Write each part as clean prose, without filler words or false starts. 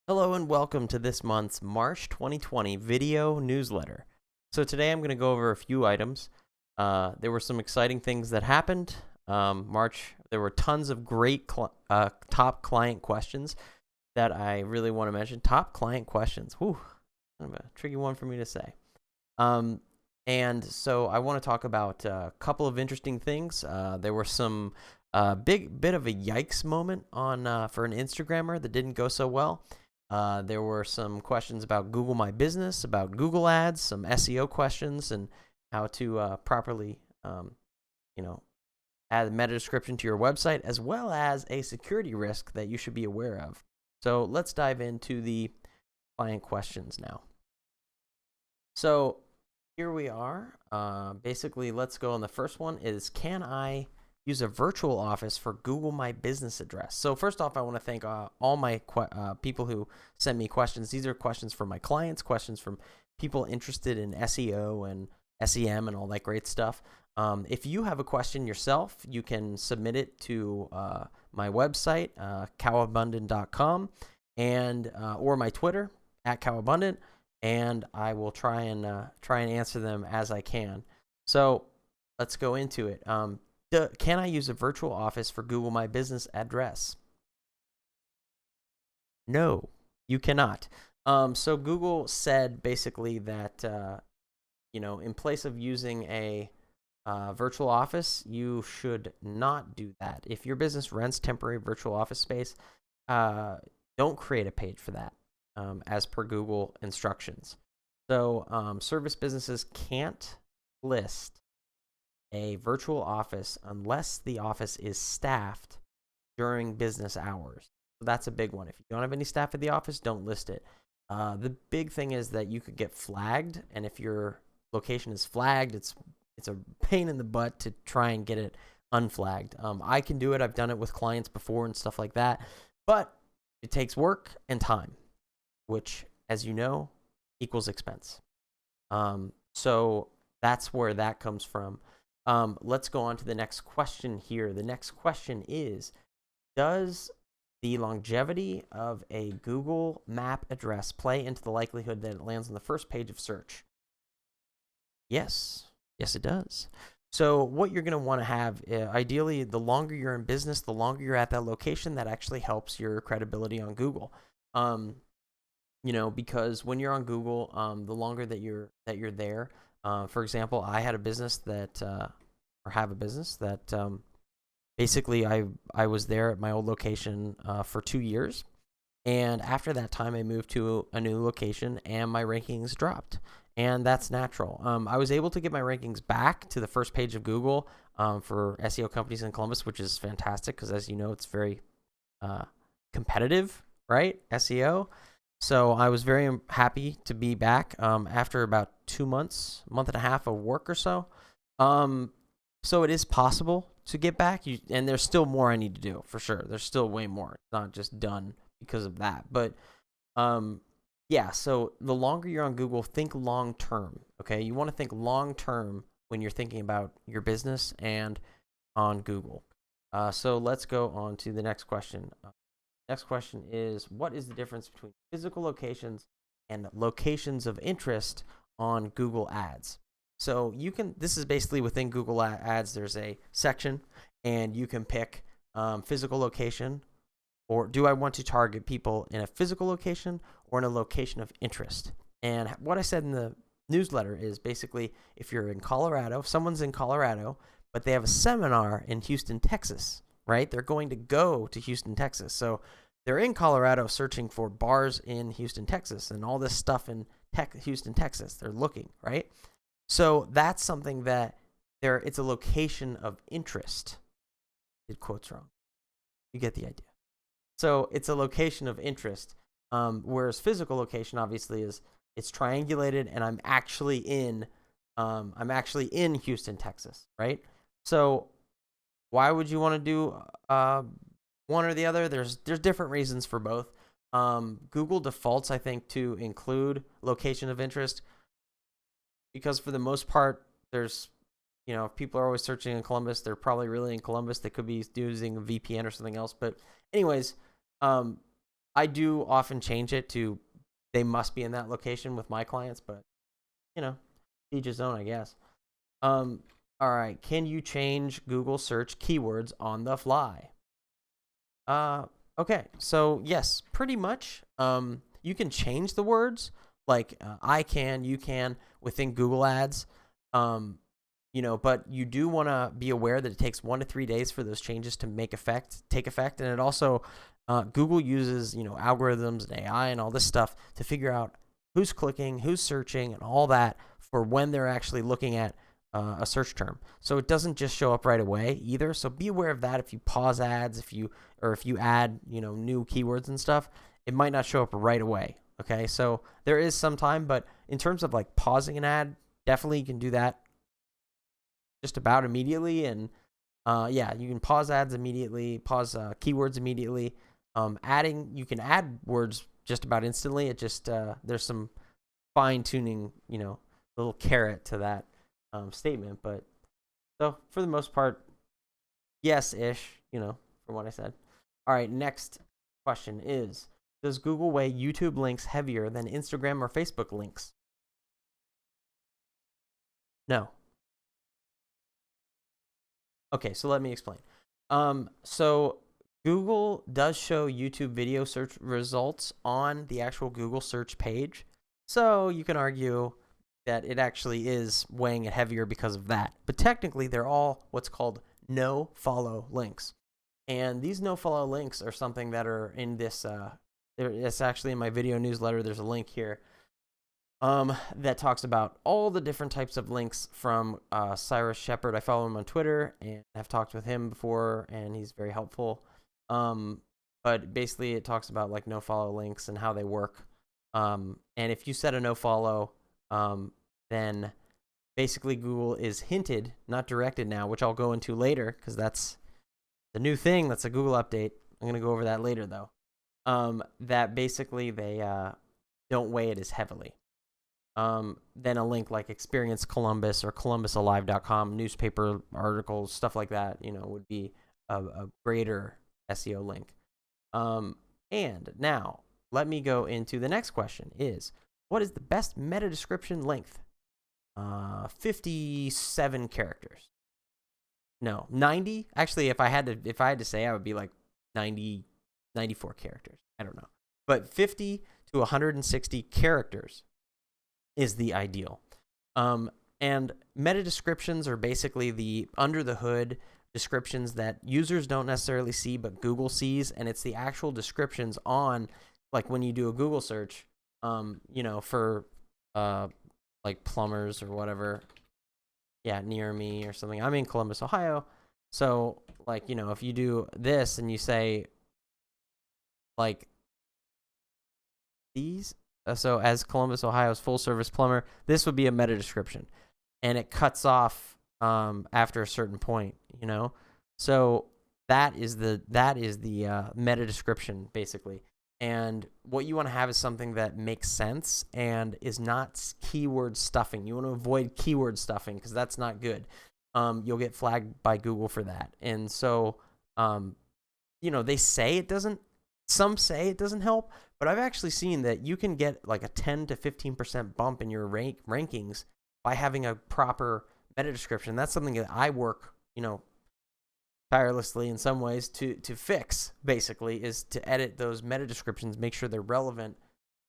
Hello and welcome to this month's March 2020 video newsletter. So today I'm going to go over a few items. There were some exciting things that happened. There were tons of great top client questions that I really want to mention. Top client questions. Whew, kind of a tricky one for me to say. And so I want to talk about a couple of interesting things. There were some big bit of a yikes moment on for an Instagrammer that didn't go so well. There were some questions about Google My Business, about Google Ads, some SEO questions, and how to properly, add a meta description to your website, as well as a security risk that you should be aware of. So let's dive into the client questions now. So here we are. Basically, let's go on. The first one is, can I use a virtual office for Google My Business address? So first off, I want to thank all my people who send me questions. These are questions from my clients, questions from people interested in SEO and SEM and all that great stuff. If you have a question yourself, you can submit it to my website, cowabundant.com, and or my Twitter @cowabundant, and I will try and answer them as I can. So let's go into it. Can I use a virtual office for Google My Business address? No, you cannot. So Google said basically that, in place of using a virtual office, you should not do that. If your business rents temporary virtual office space, don't create a page for that, as per Google instructions. So service businesses can't list a virtual office unless the office is staffed during business hours. So that's a big one. If you don't have any staff at the office, don't list it. The big thing is that you could get flagged, and if your location is flagged, it's a pain in the butt to try and get it unflagged. I can do it. I've done it with clients before and stuff like that, but it takes work and time, which, as you know, equals expense. So that's where that comes from. Let's go on to the next question here. The next question is, does the longevity of a Google Map address play into the likelihood that it lands on the first page of search? Yes. Yes, it does. So what you're going to want to have, ideally, the longer you're in business, the longer you're at that location, that actually helps your credibility on Google. Because when you're on Google, the longer that you're there. For example, I had a business that, basically I was there at my old location for 2 years. And after that time, I moved to a new location and my rankings dropped. And that's natural. I was able to get my rankings back to the first page of Google for SEO companies in Columbus, which is fantastic because, as you know, it's very competitive, right? SEO. So I was very happy to be back after about 2 months, month and a half of work or so. So it is possible to get back, and there's still more I need to do, for sure. There's still way more. It's not just done because of that. But yeah, so the longer you're on Google, think long term, okay? You want to think long term when you're thinking about your business and on Google. So let's go on to the next question. Next question is, what is the difference between physical locations and locations of interest on Google Ads? So this is basically within Google Ads, there's a section, and you can pick physical location, or do I want to target people in a physical location or in a location of interest? And what I said in the newsletter is basically, if you're in Colorado, if someone's in Colorado, but they have a seminar in Houston, Texas, right? They're going to go to Houston, Texas. So they're in Colorado searching for bars in Houston, Texas, and all this stuff in Houston, Texas. They're looking, right? So that's something that it's a location of interest. Did quotes wrong. You get the idea. So it's a location of interest, whereas physical location obviously it's triangulated, and I'm actually in Houston, Texas, right? So why would you want to do one or the other? There's different reasons for both. Google defaults, I think, to include location of interest because for the most part, there's, if people are always searching in Columbus, they're probably really in Columbus. They could be using a VPN or something else. But anyways, I do often change it to they must be in that location with my clients, but each his own, I guess. All right. Can you change Google search keywords on the fly? Okay. So yes, pretty much. You can change the words like you can within Google Ads. But you do want to be aware that it takes 1 to 3 days for those changes to take effect, and it also Google uses algorithms and AI and all this stuff to figure out who's clicking, who's searching, and all that for when they're actually looking at a search term. So it doesn't just show up right away either. So be aware of that. If you pause ads, if you add new keywords and stuff, it might not show up right away. Okay, so there is some time, but in terms of like pausing an ad, definitely you can do that just about immediately. And you can pause ads immediately, pause keywords immediately. You can add words just about instantly. It just there's some fine tuning, little carrot to that statement. But so for the most part, yes-ish, from what I said. All right, next question is, does Google weigh YouTube links heavier than Instagram or Facebook links? No. Okay, so let me explain. So Google does show YouTube video search results on the actual Google search page. So you can argue that it actually is weighing it heavier because of that. But technically, they're all what's called no-follow links. And these no-follow links are something that are in this, it's actually in my video newsletter. There's a link here that talks about all the different types of links from Cyrus Shepard. I follow him on Twitter and have talked with him before, and he's very helpful. But basically, it talks about like no-follow links and how they work. And if you set a no-follow, then basically Google is hinted, not directed now, which I'll go into later because that's the new thing. That's a Google update. I'm going to go over that later, though. That basically they don't weigh it as heavily. Then a link like Experience Columbus or ColumbusAlive.com, newspaper articles, stuff like that, would be a greater SEO link. And now let me go into the next question is, what is the best meta description length? 57 characters. No, 90. Actually, if I had to say, I would be like 90, 94 characters. I don't know. But 50 to 160 characters is the ideal. And meta descriptions are basically the under the hood descriptions that users don't necessarily see, but Google sees. And it's the actual descriptions on, like when you do a Google search, for like plumbers or whatever. Yeah, near me or something. I'm in Columbus, Ohio. So, like, if you do this and you say, like, these, so as Columbus, Ohio's full service plumber, this would be a meta description. And it cuts off after a certain point, So that is the meta description, basically. And what you want to have is something that makes sense and is not keyword stuffing. You want to avoid keyword stuffing because that's not good. You'll get flagged by Google for that. And so, they say it doesn't. Some say it doesn't help, but I've actually seen that you can get like a 10 to 15% bump in your rankings by having a proper meta description. That's something that I work, tirelessly in some ways to fix, basically, is to edit those meta descriptions, make sure they're relevant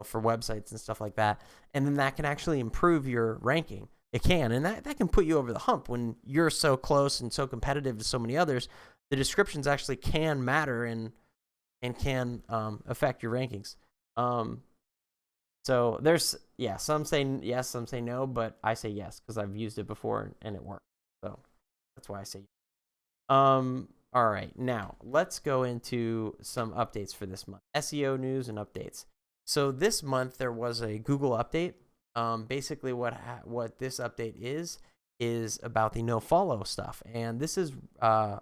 for websites and stuff like that. And then that can actually improve your ranking. It can, and that can put you over the hump when you're so close and so competitive to so many others. The descriptions actually can matter and can affect your rankings. So there's, some say yes, some say no, but I say yes because I've used it before and it worked. So that's why I say yes. All right, now let's go into some updates for this month. SEO news and updates. So this month there was a Google update. Basically what this update is about the no follow stuff, and this is all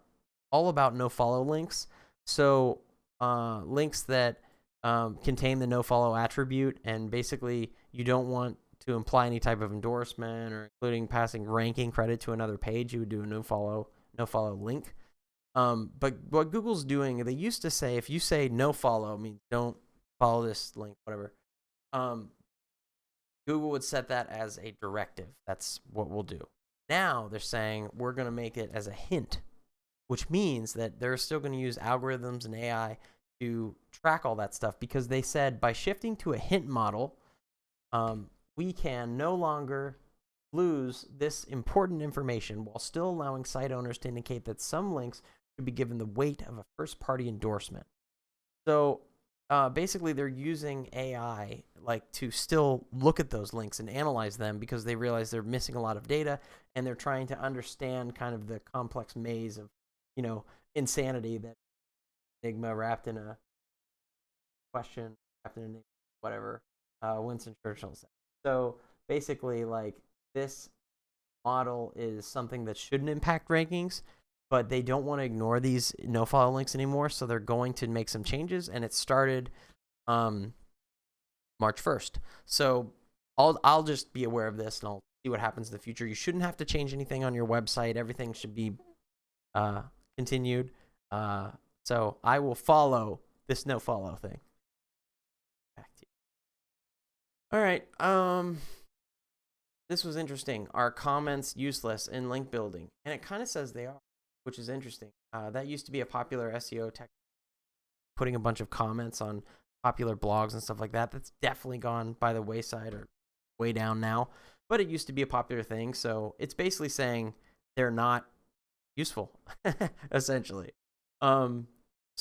about no follow links. So links that contain the no follow attribute, and basically you don't want to imply any type of endorsement or including passing ranking credit to another page. You would do a no follow link. But what Google's doing, they used to say if you say no follow means don't follow this link, whatever. Google would set that as a directive. That's what we'll do. Now they're saying we're going to make it as a hint, which means that they're still going to use algorithms and AI to track all that stuff, because they said by shifting to a hint model, we can no longer lose this important information while still allowing site owners to indicate that some links should be given the weight of a first-party endorsement. So basically, they're using AI like to still look at those links and analyze them, because they realize they're missing a lot of data, and they're trying to understand kind of the complex maze of, insanity that enigma wrapped in a question, wrapped in a whatever, Winston Churchill said. So basically, like, this model is something that shouldn't impact rankings, but they don't want to ignore these no-follow links anymore, so they're going to make some changes, and it started March 1st. So I'll just be aware of this, and I'll see what happens in the future. You shouldn't have to change anything on your website. Everything should be continued. So I will follow this no-follow thing. Back to you. All right. This was interesting. Are comments useless in link building? And it kind of says they are, which is interesting. That used to be a popular SEO tech, putting a bunch of comments on popular blogs and stuff like that. That's definitely gone by the wayside, or way down now. But it used to be a popular thing. So it's basically saying they're not useful, essentially. So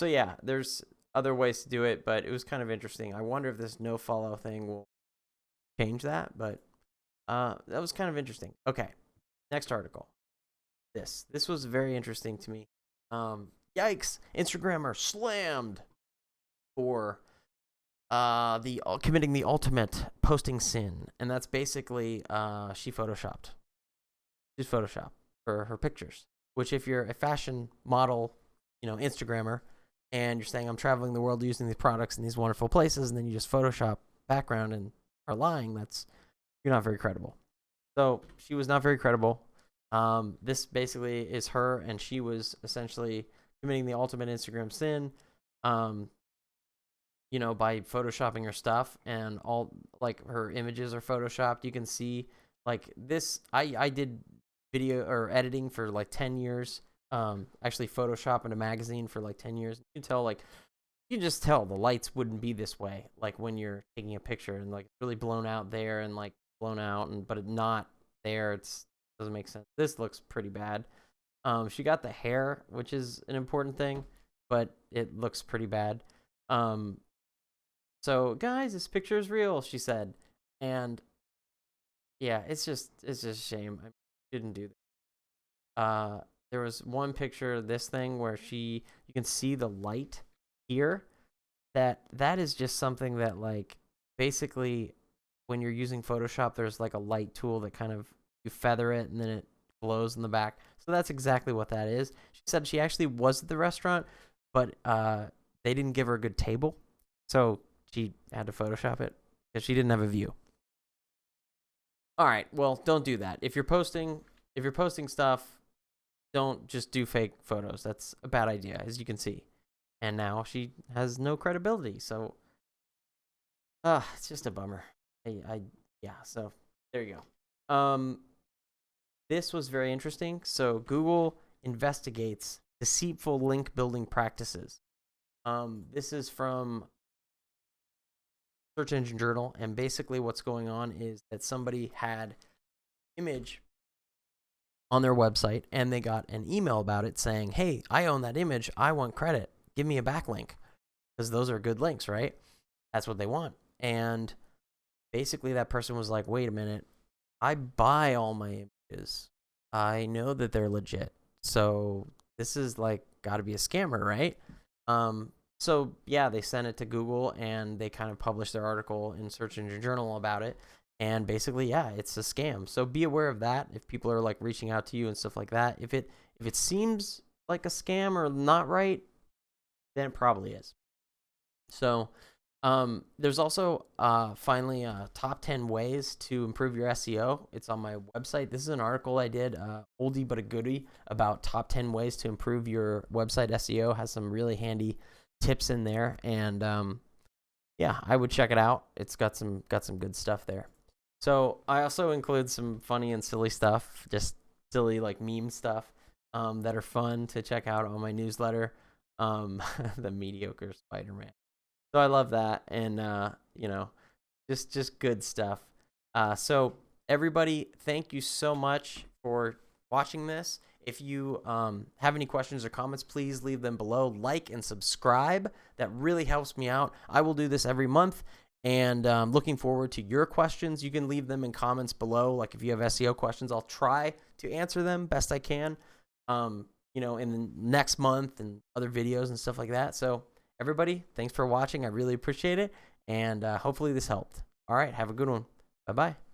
yeah, there's other ways to do it, but it was kind of interesting. I wonder if this no follow thing will change that, but that was kind of interesting. Okay, next article. This was very interesting to me. Yikes! Instagrammer slammed for committing the ultimate posting sin, and that's basically she photoshopped. She's photoshopped for her pictures. Which, if you're a fashion model, Instagrammer, and you're saying I'm traveling the world using these products in these wonderful places, and then you just Photoshop background and are lying, you're not very credible. So she was not very credible. This basically is her, and she was essentially committing the ultimate Instagram sin, by photoshopping her stuff, and all, like, her images are photoshopped. You can see, like, this. I did video or editing for like 10 years. Actually Photoshop in a magazine for like 10 years. You can tell, like, you can just tell the lights wouldn't be this way, like when you're taking a picture, and like really blown out there, and like blown out, but it not there. Doesn't make sense. This looks pretty bad. She got the hair, which is an important thing, but it looks pretty bad. So guys, this picture is real, she said. And yeah, it's just a shame. I shouldn't do that. There was one picture of this thing where you can see the light here. That is just something that, like, basically when you're using Photoshop, there's like a light tool that kind of, you feather it and then it glows in the back. So that's exactly what that is. She said she actually was at the restaurant, but they didn't give her a good table, so she had to Photoshop it because she didn't have a view. All right, well, don't do that. If you're posting stuff, don't just do fake photos. That's a bad idea, as you can see. And now she has no credibility, so it's just a bummer. So there you go. This was very interesting. So Google investigates deceitful link building practices. This is from Search Engine Journal, and basically what's going on is that somebody had image on their website, and they got an email about it saying, hey, I own that image, I want credit, give me a backlink, because those are good links, right? That's what they want. And basically that person was like, wait a minute, I buy all my images, I know that they're legit, so this is like got to be a scammer, right? So yeah, they sent it to Google, and they kind of published their article in Search Engine Journal about it. And basically, yeah, it's a scam. So be aware of that. If people are like reaching out to you and stuff like that, if it seems like a scam or not right, then it probably is. So there's also finally top 10 ways to improve your SEO. It's on my website. This is an article I did, oldie but a goodie, about top 10 ways to improve your website SEO. Has some really handy tips in there, and yeah, I would check it out. It's got some good stuff there. So I also include some funny and silly stuff, just silly like meme stuff that are fun to check out on my newsletter. The mediocre Spider-Man. So I love that, and just good stuff. So everybody, thank you so much for watching this. If you have any questions or comments, please leave them below. Like and subscribe. That really helps me out. I will do this every month, and looking forward to your questions. You can leave them in comments below. Like if you have SEO questions, I'll try to answer them best I can, in the next month and other videos and stuff like that. So everybody, thanks for watching. I really appreciate it, and hopefully this helped. All right, have a good one. Bye-bye.